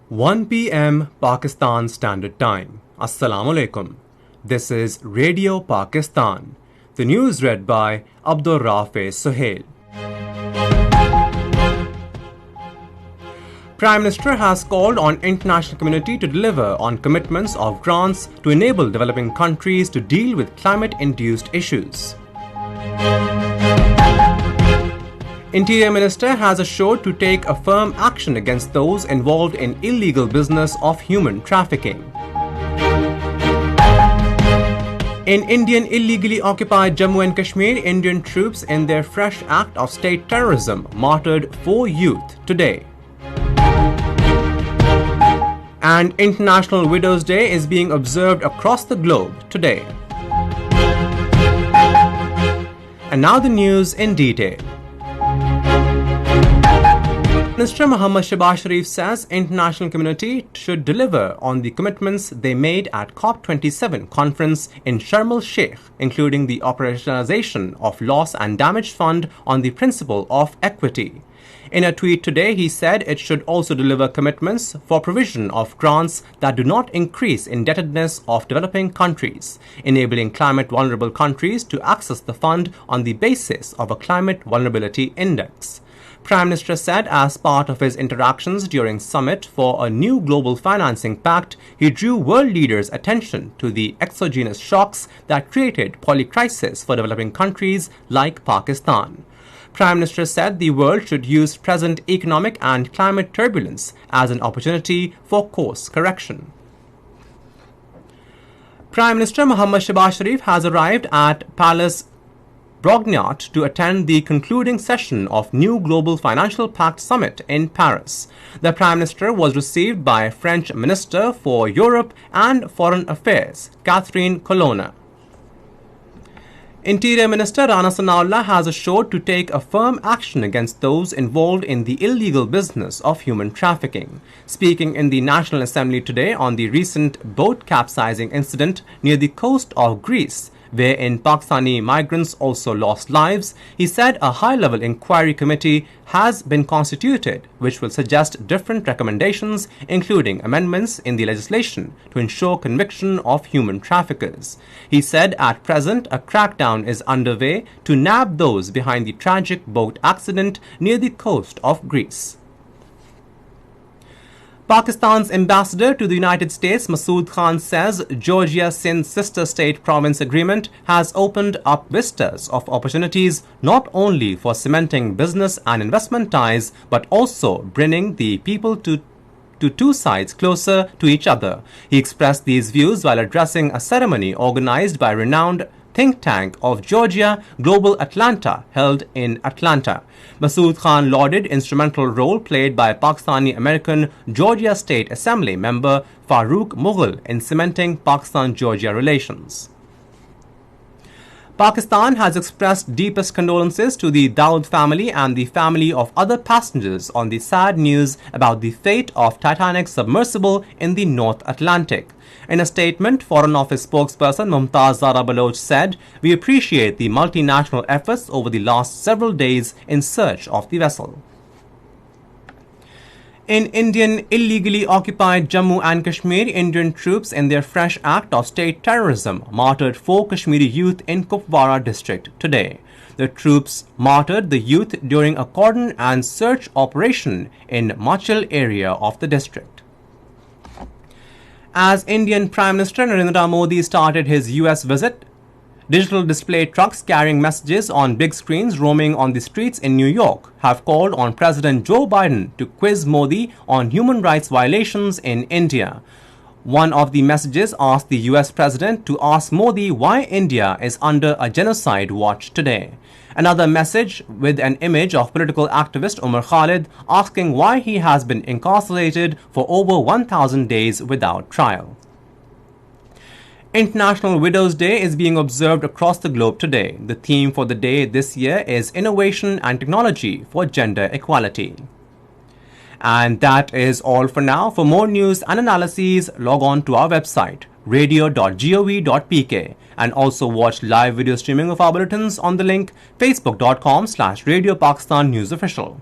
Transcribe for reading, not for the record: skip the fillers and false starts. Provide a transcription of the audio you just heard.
1 p.m. Pakistan Standard Time. Assalamu alaikum. This is Radio Pakistan. The news read by Abdul Rafe Suhail. Prime Minister has called on international community to deliver on commitments of grants to enable developing countries to deal with climate-induced issues. Interior Minister has assured to take a firm action against those involved in illegal business of human trafficking. In Indian illegally occupied Jammu and Kashmir, Indian troops in their fresh act of state terrorism martyred 4 youth today. And International Widows' Day is being observed across the globe today. And now the news in detail. Minister Mohammad Shehbaz Sharif says international community should deliver on the commitments they made at COP27 conference in Sharm el-Sheikh, including the operationalization of loss and damage fund on the principle of equity. In a tweet today, he said it should also deliver commitments for provision of grants that do not increase indebtedness of developing countries, enabling climate-vulnerable countries to access the fund on the basis of a climate vulnerability index. Prime Minister said as part of his interactions during summit for a new global financing pact, he drew world leaders' attention to the exogenous shocks that created polycrisis for developing countries like Pakistan. Prime Minister said the world should use present economic and climate turbulence as an opportunity for course correction. Prime Minister Mohammad Shehbaz Sharif has arrived at Palace Brogniart to attend the concluding session of New Global Financial Pact Summit in Paris. The Prime Minister was received by French Minister for Europe and Foreign Affairs, Catherine Colonna. Interior Minister Rana Sanaullah has assured to take a firm action against those involved in the illegal business of human trafficking. Speaking in the National Assembly today on the recent boat capsizing incident near the coast of Greece, wherein Pakistani migrants also lost lives, he said a high-level inquiry committee has been constituted which will suggest different recommendations, including amendments in the legislation to ensure conviction of human traffickers. He said at present a crackdown is underway to nab those behind the tragic boat accident near the coast of Greece. Pakistan's ambassador to the United States, Masood Khan, says Georgia-Sindh sister state province agreement has opened up vistas of opportunities not only for cementing business and investment ties, but also bringing the people to two sides closer to each other. He expressed these views while addressing a ceremony organized by renowned think tank of Georgia, Global Atlanta, held in Atlanta. Masood Khan lauded instrumental role played by Pakistani-American Georgia State Assembly member Farooq Mughal in cementing Pakistan-Georgia relations. Pakistan has expressed deepest condolences to the Dawood family and the family of other passengers on the sad news about the fate of Titanic submersible in the North Atlantic. In a statement, Foreign Office spokesperson Mumtaz Zara Baloch said, "We appreciate the multinational efforts over the last several days in search of the vessel." In Indian illegally occupied Jammu and Kashmir, Indian troops in their fresh act of state terrorism martyred 4 Kashmiri youth in Kupwara district today. The troops martyred the youth during a cordon and search operation in Machil area of the district. As Indian Prime Minister Narendra Modi started his US visit, digital display trucks carrying messages on big screens roaming on the streets in New York have called on President Joe Biden to quiz Modi on human rights violations in India. One of the messages asked the US President to ask Modi why India is under a genocide watch today. Another message with an image of political activist Umar Khalid asking why he has been incarcerated for over 1,000 days without trial. International Widows' Day is being observed across the globe today. The theme for the day this year is Innovation and Technology for Gender Equality. And that is all for now. For more news and analyses, log on to our website, radio.gov.pk, and also watch live video streaming of our bulletins on the link facebook.com/Radio Pakistan News Official.